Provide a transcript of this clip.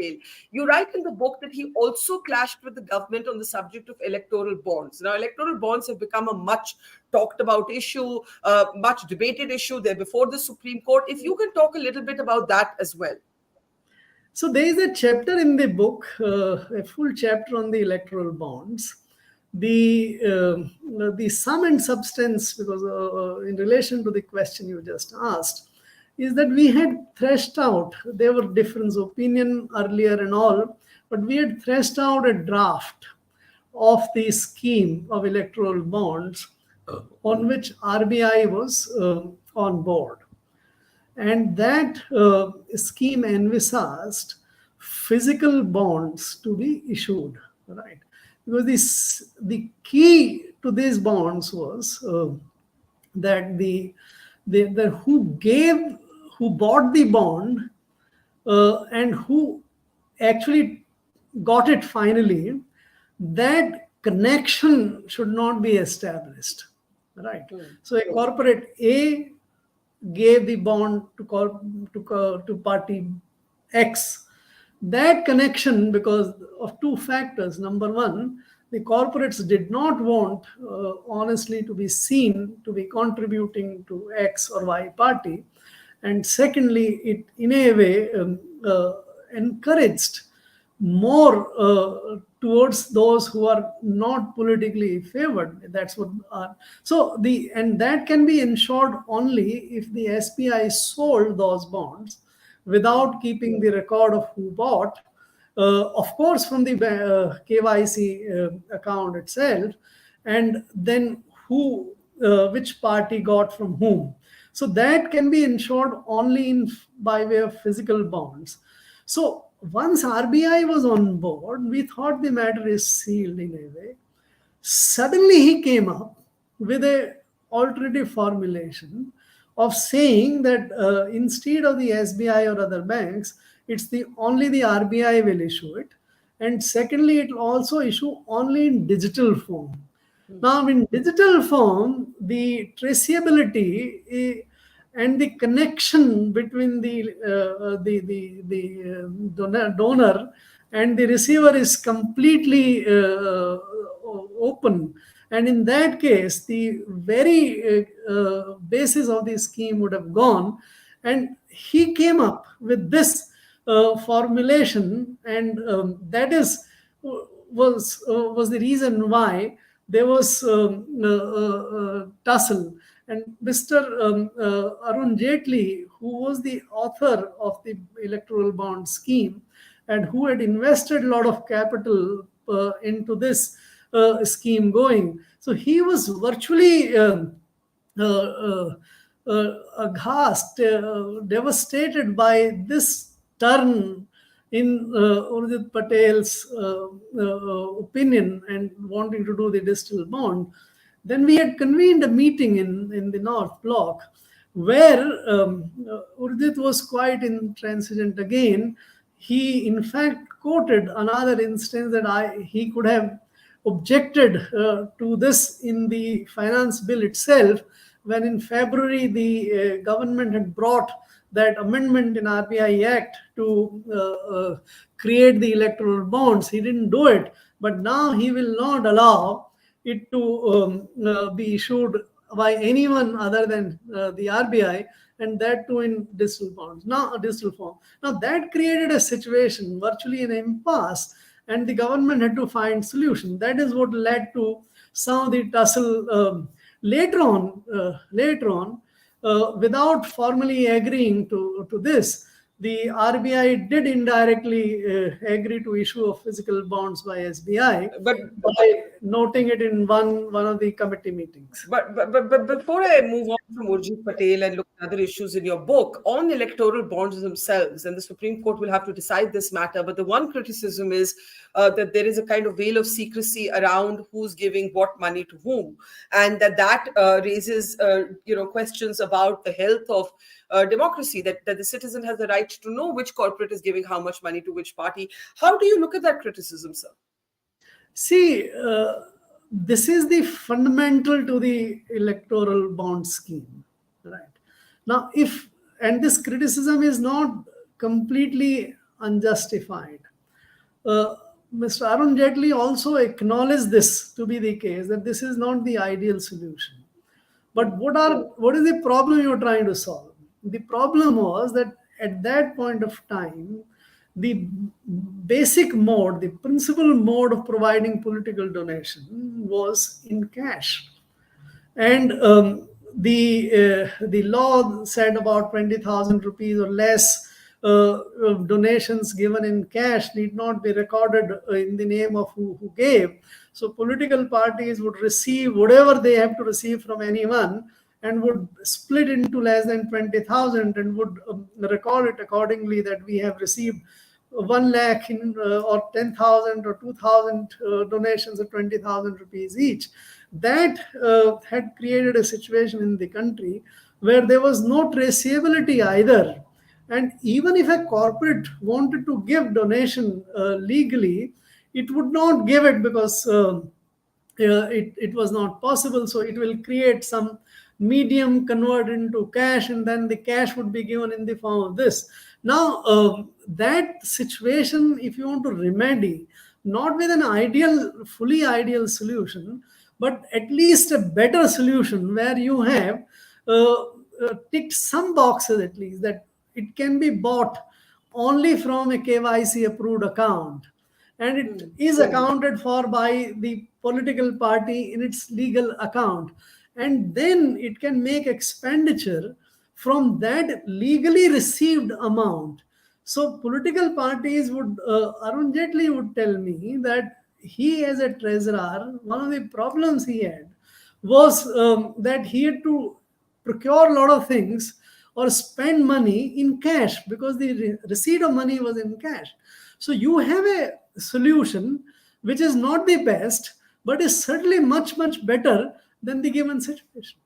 Patel. You write in the book that he also clashed with the government on the subject of electoral bonds. Now, electoral bonds have become a much talked about issue, much debated issue. They're before the Supreme Court. If you can talk a little bit about that as well. So there is a chapter in the book, a full chapter on the electoral bonds. The sum and substance, because in relation to the question you just asked, is that we had threshed out, there were difference of opinion earlier and all, but we had threshed out a draft of the scheme of electoral bonds on which RBI was on board. And that scheme envisaged physical bonds to be issued, right? Because the key to these bonds was that the who bought the bond and who actually got it finally, that connection should not be established, right? So a corporate A gave the bond to party X. That connection, because of two factors. Number one, the corporates did not want honestly to be seen to be contributing to X or Y party. And secondly, it in a way encouraged more towards those who are not politically favored. That's what and that can be ensured only if the SBI sold those bonds without keeping the record of who bought, of course from the KYC account itself, and then which party got from whom. So that can be ensured only by way of physical bonds. So once RBI was on board, we thought the matter is sealed in a way. Suddenly he came up with an alternative formulation of saying that instead of the SBI or other banks, it's only the RBI will issue it. And secondly, it will also issue only in digital form. Now, in digital form, the traceability and the connection between the donor and the receiver is completely open. And in that case, the very basis of the scheme would have gone. And he came up with this formulation, and that was the reason why there was tussle. And Mr. Arun Jaitley, who was the author of the electoral bond scheme and who had invested a lot of capital into this scheme going, so he was virtually aghast, devastated by this turn in Urjit Patel's opinion and wanting to do the digital bond. Then we had convened a meeting in the North Block where Urjit was quite intransigent again. He, in fact, quoted another instance that he could have objected to this in the finance bill itself, when in February the government had brought that amendment in RBI Act to create the electoral bonds. He didn't do it, but now he will not allow it to be issued by anyone other than the RBI, and that too in digital bonds, now a digital form. Now that created a situation, virtually an impasse, and the government had to find solution. That is what led to some of the tussle later on, without formally agreeing to this. The RBI did indirectly agree to issue of physical bonds by SBI, but by noting it in one of the committee meetings. But before I move on from Urjit Patel and look at other issues in your book on electoral bonds themselves, and the Supreme Court will have to decide this matter, but the one criticism is that there is a kind of veil of secrecy around who's giving what money to whom, and that raises questions about the health of democracy, that the citizen has the right to know which corporate is giving how much money to which party. How do you look at that criticism, sir? See, this is the fundamental to the electoral bond scheme, right? Now, and this criticism is not completely unjustified. Mr. Arun Jaitley also acknowledged this to be the case, that this is not the ideal solution. But what is the problem you're trying to solve? The problem was that at that point of time, the basic mode, the principal mode of providing political donation was in cash. And the law said about 20,000 rupees or less donations given in cash need not be recorded in the name of who gave. So political parties would receive whatever they have to receive from anyone and would split into less than 20,000 and would record it accordingly, that we have received 1 lakh or 10,000 or 2,000 donations of 20,000 rupees each. That had created a situation in the country where there was no traceability either. And even if a corporate wanted to give donation legally, it would not give it because it was not possible. So it will create some medium, convert into cash, and then the cash would be given in the form of this. Now, that situation, if you want to remedy, not with an ideal, fully ideal solution, but at least a better solution where you have ticked some boxes at least, that it can be bought only from a KYC approved account, and it is accounted for by the political party in its legal account, and then it can make expenditure from that legally received amount. So political parties would, Arun Jaitley would tell me that he, as a treasurer, one of the problems he had was that he had to procure a lot of things or spend money in cash because the receipt of money was in cash. So you have a solution which is not the best, but is certainly much, much better than the given situation.